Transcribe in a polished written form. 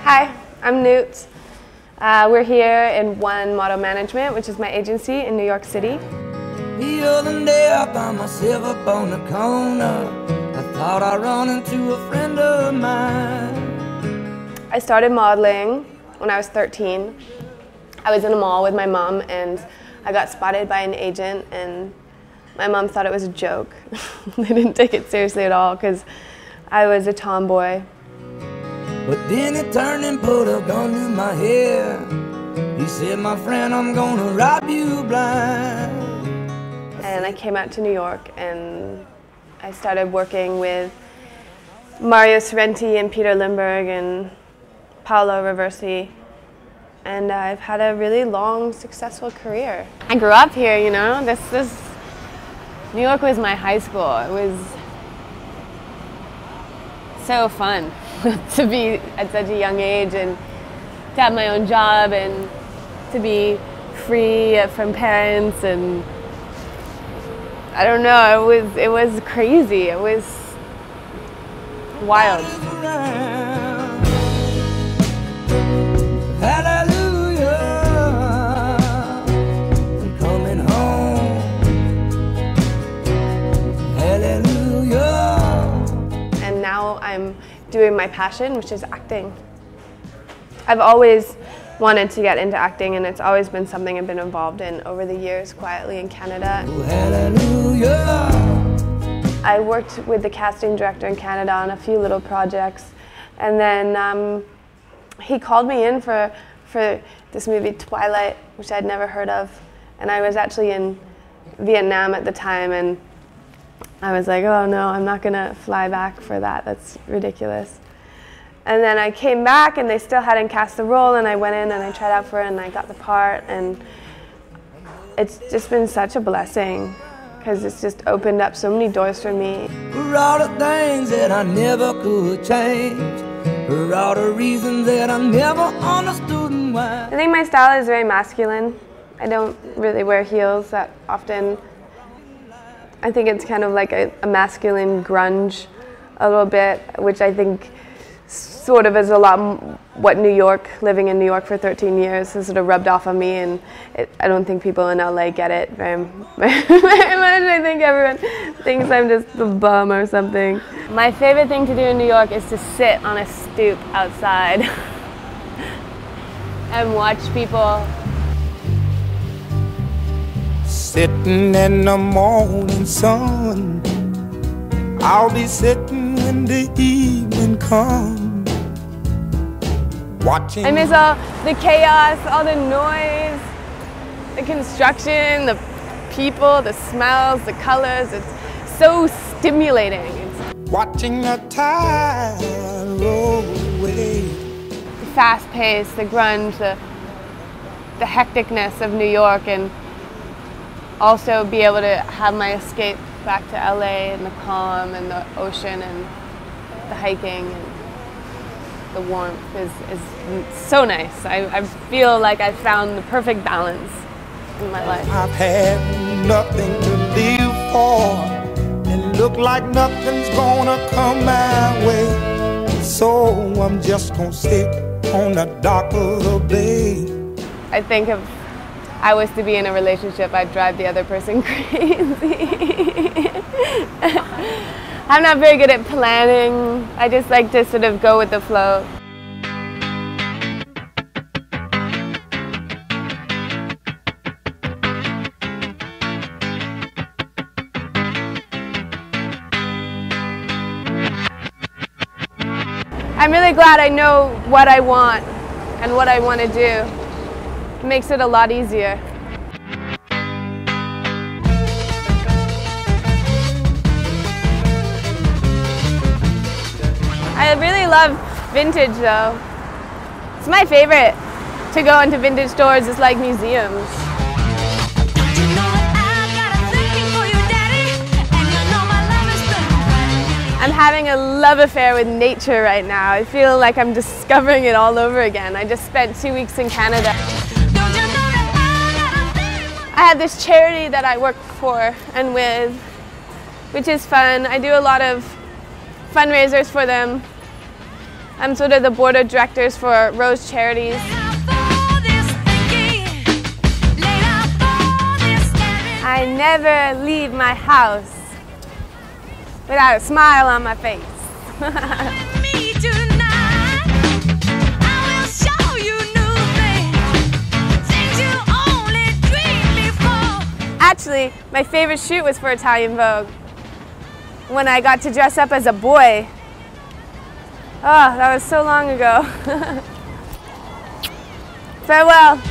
Hi, I'm Noot. We're here in One Model Management, which is my agency in New York City. The other day I found myself up on the corner. I thought I'd run into a friend of mine. I started modeling when I was 13. I was in a mall with my mom and I got spotted by an agent, and my mom thought it was a joke. They didn't take it seriously at all because I was a tomboy. But then he turned and put a gun to my head. He said, "My friend, I'm gonna rob you blind." And I came out to New York and I started working with Mario Sorrenti and Peter Lindbergh and Paolo Roversi. And I've had a really long, successful career. I grew up here, you know. New York was my high school. It was so fun to be at such a young age and to have my own job and to be free from parents, and I don't know, it was crazy. It was wild. Hallelujah, I'm coming home. Hallelujah. And now I'm doing my passion, which is acting. I've always wanted to get into acting, and it's always been something I've been involved in over the years quietly in Canada. Oh, hallelujah. I worked with the casting director in Canada on a few little projects, and then he called me in for this movie Twilight, which I'd never heard of, and I was actually in Vietnam at the time, and I was like, oh no, I'm not gonna fly back for that, that's ridiculous. And then I came back and they still hadn't cast the role, and I went in and I tried out for it and I got the part, and it's just been such a blessing because it's just opened up so many doors for me. For all the things that I never could change, for all the reasons that I never understood and why. I think my style is very masculine. I don't really wear heels that often. I think it's kind of like a masculine grunge a little bit, which I think sort of is a lot what living in New York for 13 years has sort of rubbed off on me, and I don't think people in LA get it very much. I think everyone thinks I'm just a bum or something. My favorite thing to do in New York is to sit on a stoop outside and watch people. Sitting in the morning sun, I'll be sitting when the evening comes, watching. I miss all the chaos, all the noise, the construction, the people, the smells, the colors. It's so stimulating. It's watching the tide roll away. the fast pace, the grunge, the hecticness of New York, and also be able to have my escape back to LA and the calm and the ocean and the hiking and the warmth is so nice. I feel like I found the perfect balance in my life. I've had nothing to live for, and look like nothing's gonna come my way. So I'm just gonna sit on the dock of the bay. I think if I was to be in a relationship, I'd drive the other person crazy. I'm not very good at planning. I just like to sort of go with the flow. I'm really glad I know what I want and what I want to do. It makes it a lot easier. I really love vintage though. It's my favorite to go into vintage stores. It's like museums. I'm having a love affair with nature right now. I feel like I'm discovering it all over again. I just spent 2 weeks in Canada. I have this charity that I work for and with, which is fun. I do a lot of fundraisers for them. I'm sort of the board of directors for Rose Charities. I never leave my house without a smile on my face. Actually, my favorite shoot was for Italian Vogue, when I got to dress up as a boy. Oh, that was so long ago. Farewell.